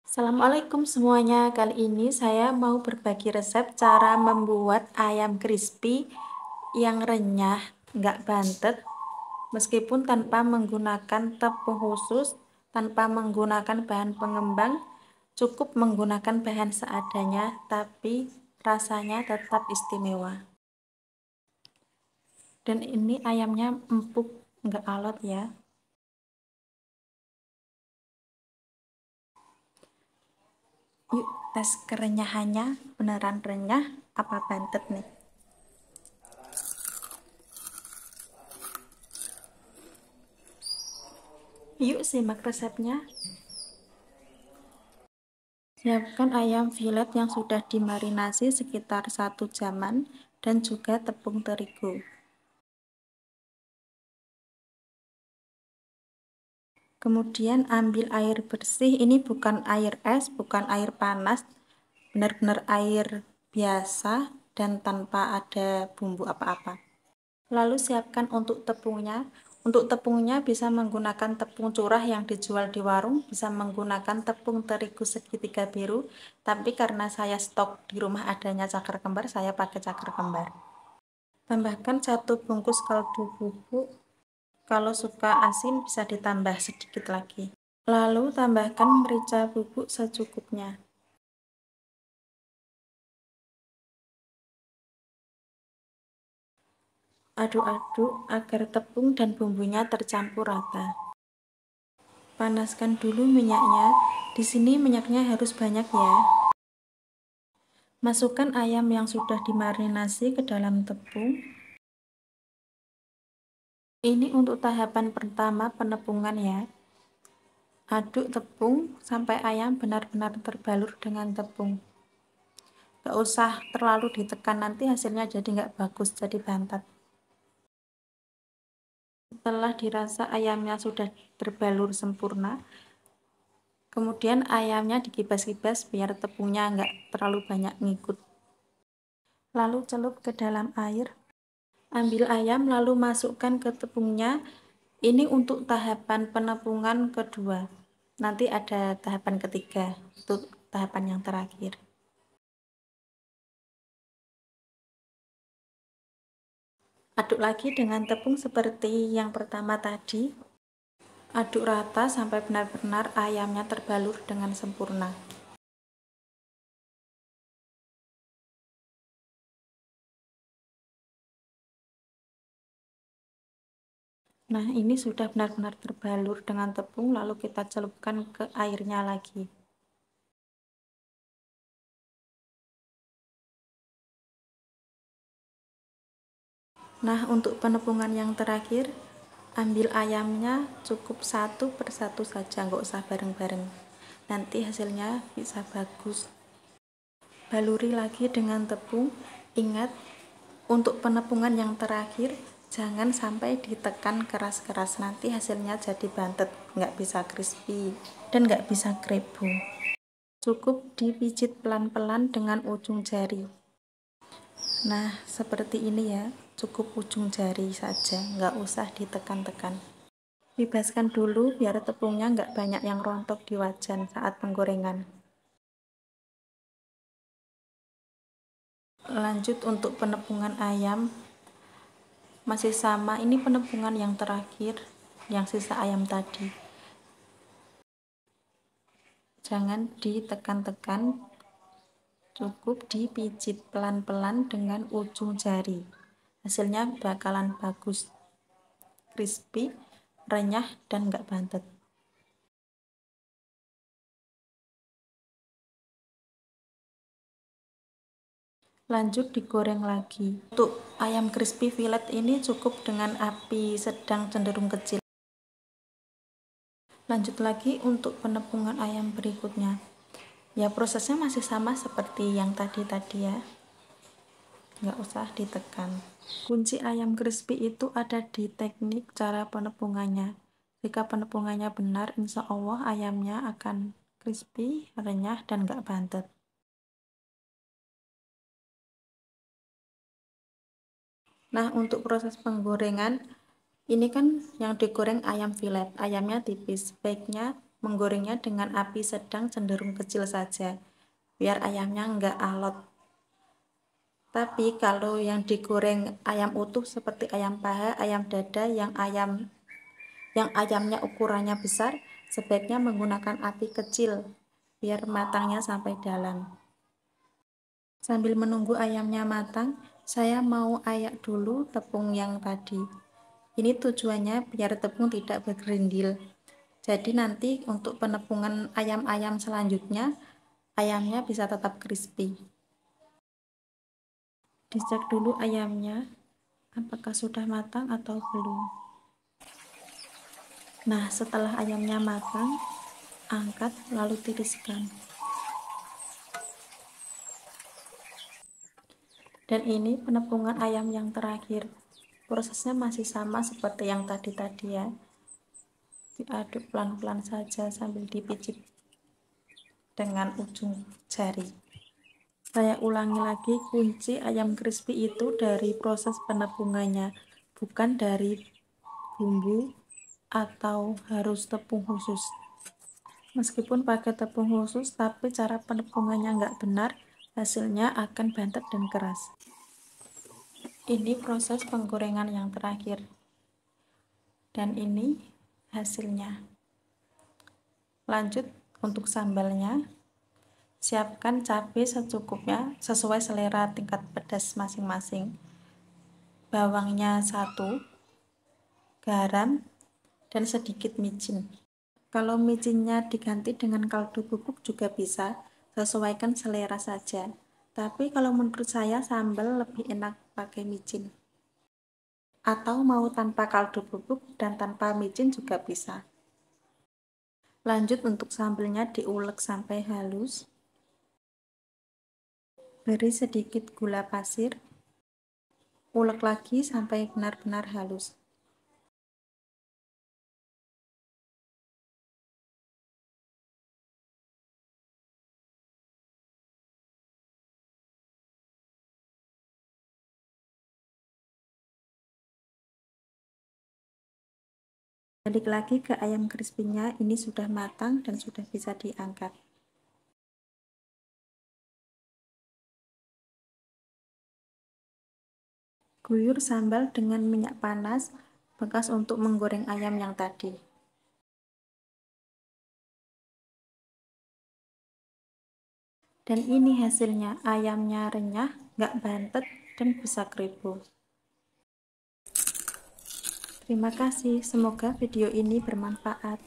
Assalamualaikum semuanya. Kali ini saya mau berbagi resep cara membuat ayam crispy yang renyah, nggak bantet, meskipun tanpa menggunakan tepung khusus, tanpa menggunakan bahan pengembang, cukup menggunakan bahan seadanya, tapi rasanya tetap istimewa. Dan ini ayamnya empuk, nggak alot ya. Yuk tes kerenyahannya, beneran renyah apa bantet nih? Yuk simak resepnya. Siapkan ayam filet yang sudah dimarinasi sekitar 1 jaman dan juga tepung terigu. Kemudian ambil air bersih, ini bukan air es, bukan air panas, benar-benar air biasa dan tanpa ada bumbu apa-apa. Lalu siapkan untuk tepungnya. Untuk tepungnya bisa menggunakan tepung curah yang dijual di warung, bisa menggunakan tepung terigu segitiga biru, tapi karena saya stok di rumah adanya cakar kembar, saya pakai cakar kembar. Tambahkan 1 bungkus kaldu bubuk. Kalau suka asin bisa ditambah sedikit lagi. Lalu tambahkan merica bubuk secukupnya. Aduk-aduk agar tepung dan bumbunya tercampur rata. Panaskan dulu minyaknya. Di sini minyaknya harus banyak ya. Masukkan ayam yang sudah dimarinasi ke dalam tepung. Ini untuk tahapan pertama penepungan ya. Aduk tepung sampai ayam benar-benar terbalur dengan tepung. Gak usah terlalu ditekan, nanti hasilnya jadi nggak bagus, jadi bantat. Setelah dirasa ayamnya sudah terbalur sempurna, kemudian ayamnya dikibas-kibas biar tepungnya nggak terlalu banyak ngikut. Lalu celup ke dalam air. Ambil ayam lalu masukkan ke tepungnya. Ini untuk tahapan penepungan kedua. Nanti ada tahapan ketiga, itu tahapan yang terakhir. Aduk lagi dengan tepung seperti yang pertama tadi. Aduk rata sampai benar-benar ayamnya terbalur dengan sempurna. Nah, ini sudah benar-benar terbalur dengan tepung, lalu kita celupkan ke airnya lagi. Nah, untuk penepungan yang terakhir, ambil ayamnya cukup 1 per 1 saja, nggak usah bareng-bareng. Nanti hasilnya bisa bagus. Baluri lagi dengan tepung. Ingat, untuk penepungan yang terakhir, jangan sampai ditekan keras-keras, nanti hasilnya jadi bantet, nggak bisa crispy dan nggak bisa krebo. Cukup dipijit pelan-pelan dengan ujung jari. Nah, seperti ini ya, cukup ujung jari saja, nggak usah ditekan-tekan. Bebaskan dulu biar tepungnya nggak banyak yang rontok di wajan saat penggorengan. Lanjut untuk penepungan ayam, masih sama, ini penepungan yang terakhir, yang sisa ayam tadi. Jangan ditekan-tekan, cukup dipijit pelan-pelan dengan ujung jari. Hasilnya bakalan bagus, crispy, renyah, dan nggak bantet. Lanjut digoreng lagi. Untuk ayam crispy fillet ini cukup dengan api sedang cenderung kecil. Lanjut lagi untuk penepungan ayam berikutnya. Ya, prosesnya masih sama seperti yang tadi ya, nggak usah ditekan. Kunci ayam crispy itu ada di teknik cara penepungannya. Jika penepungannya benar, insya Allah ayamnya akan crispy, renyah, dan nggak bantet. Nah, untuk proses penggorengan, ini kan yang digoreng ayam filet, ayamnya tipis, baiknya menggorengnya dengan api sedang cenderung kecil saja, biar ayamnya enggak alot. Tapi kalau yang digoreng ayam utuh seperti ayam paha, ayam dada, yang ayamnya ukurannya besar, sebaiknya menggunakan api kecil biar matangnya sampai dalam. Sambil menunggu ayamnya matang, saya mau ayak dulu tepung yang tadi. Ini tujuannya biar tepung tidak bergerindil. Jadi nanti untuk penepungan ayam-ayam selanjutnya, ayamnya bisa tetap crispy. Dicek dulu ayamnya, apakah sudah matang atau belum. Nah, setelah ayamnya matang, angkat lalu tiriskan. Dan ini penepungan ayam yang terakhir. Prosesnya masih sama seperti yang tadi ya. Diaduk pelan-pelan saja sambil dipicit dengan ujung jari. Saya ulangi lagi, kunci ayam crispy itu dari proses penepungannya, bukan dari bumbu atau harus tepung khusus. Meskipun pakai tepung khusus, tapi cara penepungannya nggak benar, hasilnya akan bantet dan keras. Ini proses penggorengan yang terakhir. Dan ini hasilnya. Lanjut untuk sambalnya. Siapkan cabai secukupnya sesuai selera tingkat pedas masing-masing. Bawangnya 1, garam, dan sedikit micin. Kalau micinnya diganti dengan kaldu bubuk juga bisa, sesuaikan selera saja. Tapi kalau menurut saya sambal lebih enak pakai micin. Atau mau tanpa kaldu bubuk dan tanpa micin juga bisa. Lanjut untuk sambalnya diulek sampai halus. Beri sedikit gula pasir. Ulek lagi sampai benar-benar halus. Balik lagi ke ayam crispy-nya, ini sudah matang dan sudah bisa diangkat. Guyur sambal dengan minyak panas bekas untuk menggoreng ayam yang tadi. Dan ini hasilnya, ayamnya renyah, nggak bantet, dan bisa kribo. Terima kasih, semoga video ini bermanfaat.